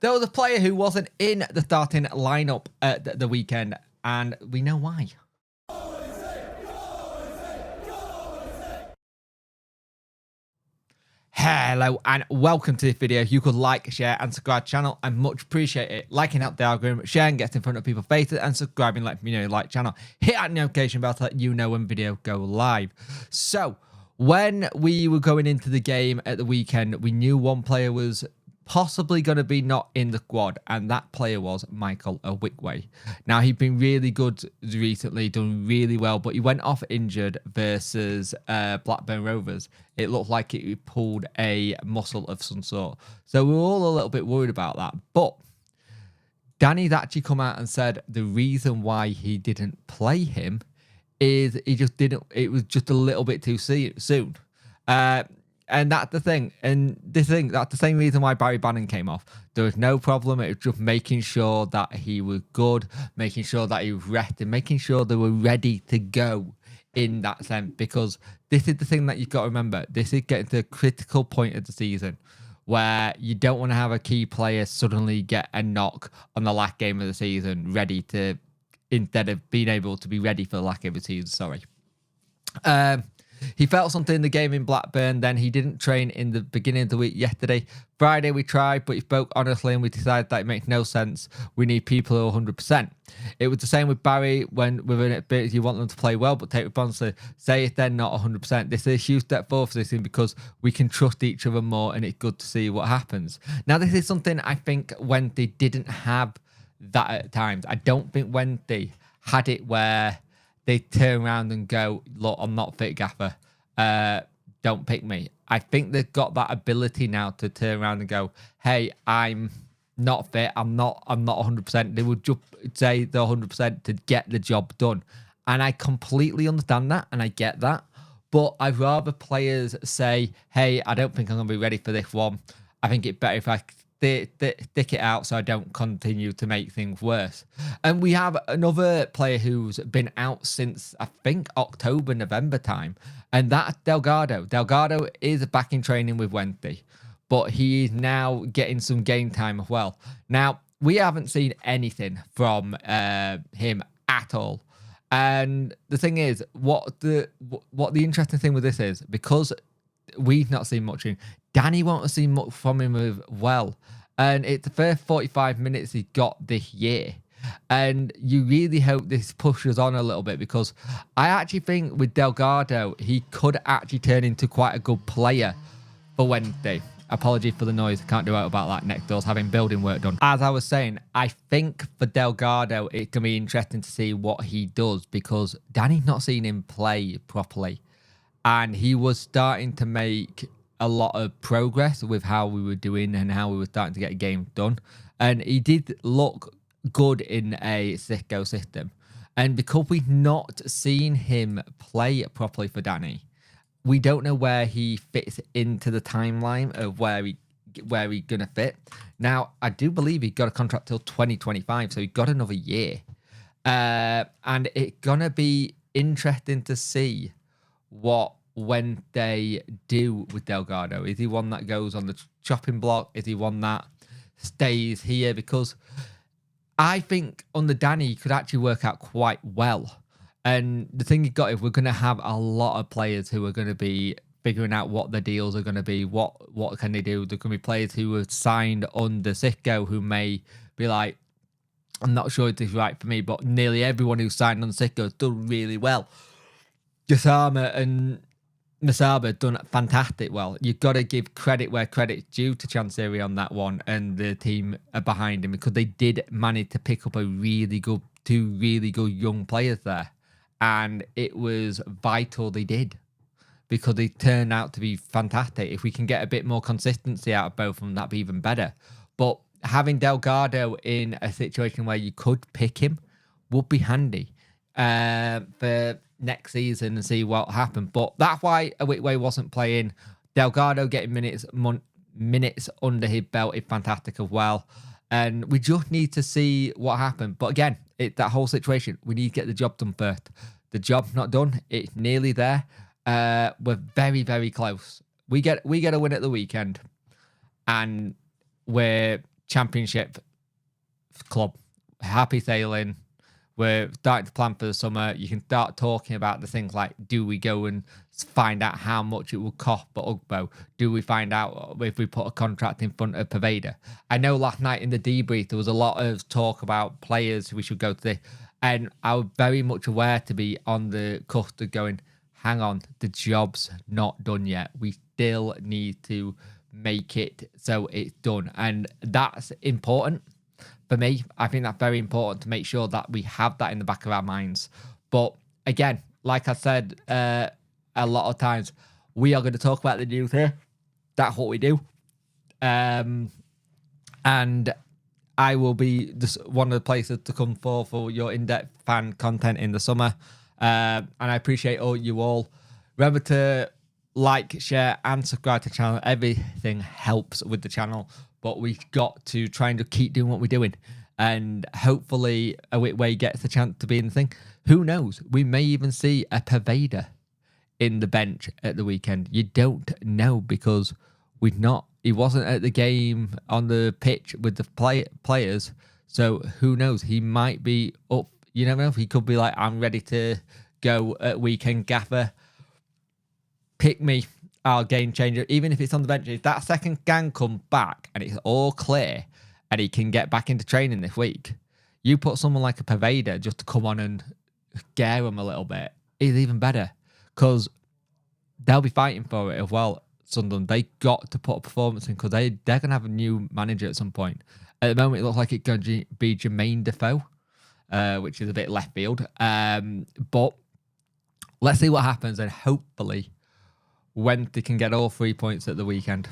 There was a player who wasn't in the starting lineup at the weekend, and we know why. Hello and welcome to this video. If you could like, share and subscribe to the channel, I much appreciate it. Liking out the algorithm, sharing gets in front of people's faces, and subscribing let me know you like the channel. Hit that notification bell to let you know when video go live. So when we were going into the game at the weekend, we knew one player was possibly going to be not in the squad, and that player was Michael Ihiekwe. Now, he'd been really good recently, done really well, but he went off injured versus Blackburn Rovers. It looked like he pulled a muscle of some sort. So we were all a little bit worried about that. But Danny's actually come out and said the reason why he didn't play him is he just didn't, it was just a little bit too soon. And that's the thing. And that's the same reason why Barry Bannon came off. There was no problem. It was just making sure that he was good, making sure that he was rested, making sure they were ready to go in that sense. Because this is the thing that you've got to remember. This is getting to a critical point of the season where you don't want to have a key player suddenly get a knock on the last game of the season, instead of being able to be ready for the last game of the season. Sorry. He felt something in the game in Blackburn. Then he didn't train in the beginning of the week yesterday. Friday we tried, but he spoke honestly and we decided that it makes no sense. We need people who are 100%. It was the same with Barry when within it bit you want them to play well, but take responsibility. Say if they're not 100%. This is a huge step forward for this thing because we can trust each other more and it's good to see what happens. Now, this is something I think Wednesday didn't have that at times. I don't think Wednesday had it where they turn around and go, look, I'm not fit, gaffer. Don't pick me. I think they've got that ability now to turn around and go, hey, I'm not fit. I'm not 100%. They would just say they're 100% to get the job done. And I completely understand that and I get that. But I'd rather players say, hey, I don't think I'm going to be ready for this one. I think it's better if I stick it out so I don't continue to make things worse. And we have another player who's been out since, I think, October, November time, and that's Delgado. Delgado is back in training with Wednesday, but he is now getting some game time as well. Now, we haven't seen anything from him at all. And the thing is, what the interesting thing with this is, because we've not seen much in, Danny won't have seen much from him as well. And it's the first 45 minutes he got this year. And you really hope this pushes on a little bit, because I actually think with Delgado, he could actually turn into quite a good player for Wednesday. Apologies for the noise. Can't do out about that. Next door's having building work done. As I was saying, I think for Delgado, it can be interesting to see what he does, because Danny's not seen him play properly. And he was starting to make a lot of progress with how we were doing and how we were starting to get a game done. And he did look good in a Cisco system. And because we've not seen him play properly for Danny, we don't know where he fits into the timeline of where he's going to fit. Now, I do believe he got a contract till 2025, so he got another year. And it's going to be interesting to see what when they do with Delgado. Is he one that goes on the chopping block? Is he one that stays here? Because I think under Danny, he could actually work out quite well. And the thing you got is we're going to have a lot of players who are going to be figuring out what the deals are going to be. What can they do? There can be players who have signed under Cisco who may be like, I'm not sure if this is right for me, but nearly everyone who signed on Cisco has done really well. Jasama and Masaba done fantastic well. You've got to give credit where credit's due to Chansiri on that one, and the team are behind him, because they did manage to pick up two really good young players there. And it was vital they did, because they turned out to be fantastic. If we can get a bit more consistency out of both of them, that'd be even better. But having Delgado in a situation where you could pick him would be handy for next season and see what happened. But that's why Ihiekwe wasn't playing. Delgado getting minutes under his belt is fantastic as well. And we just need to see what happened. But again, that whole situation, we need to get the job done first. The job's not done. It's nearly there. We're very, very close. We get a win at the weekend, and we're Championship club. Happy sailing. We're starting to plan for the summer. You can start talking about the things like, do we go and find out how much it will cost for Ugbo? Do we find out if we put a contract in front of Paveda? I know last night in the debrief, there was a lot of talk about players we should go to this. And I was very much aware to be on the cusp of going, hang on, the job's not done yet. We still need to make it so it's done. And that's important. For me, I think that's very important to make sure that we have that in the back of our minds. But again, like I said a lot of times, we are going to talk about the news here. That's what we do. And I will be one of the places to come for your in-depth fan content in the summer. And I appreciate you all. Remember to like, share, and subscribe to the channel. Everything helps with the channel. But we've got to try and keep doing what we're doing. And hopefully Ihiekwe gets a chance to be in the thing. Who knows? We may even see a Paveda in the bench at the weekend. You don't know because he wasn't at the game on the pitch with the players. So who knows? He might be up. You never know. He could be like, I'm ready to go at weekend, gaffer. Pick me. Our game changer, even if it's on the bench. If that second gang come back and it's all clear and he can get back into training this week, you put someone like a Paveda just to come on and scare him a little bit is even better because they'll be fighting for it as well. Sunderland, they got to put a performance in because they're going to have a new manager at some point. At the moment, it looks like it's going to be Jermaine Defoe, which is a bit left field. But let's see what happens and hopefully when they can get all 3 points at the weekend.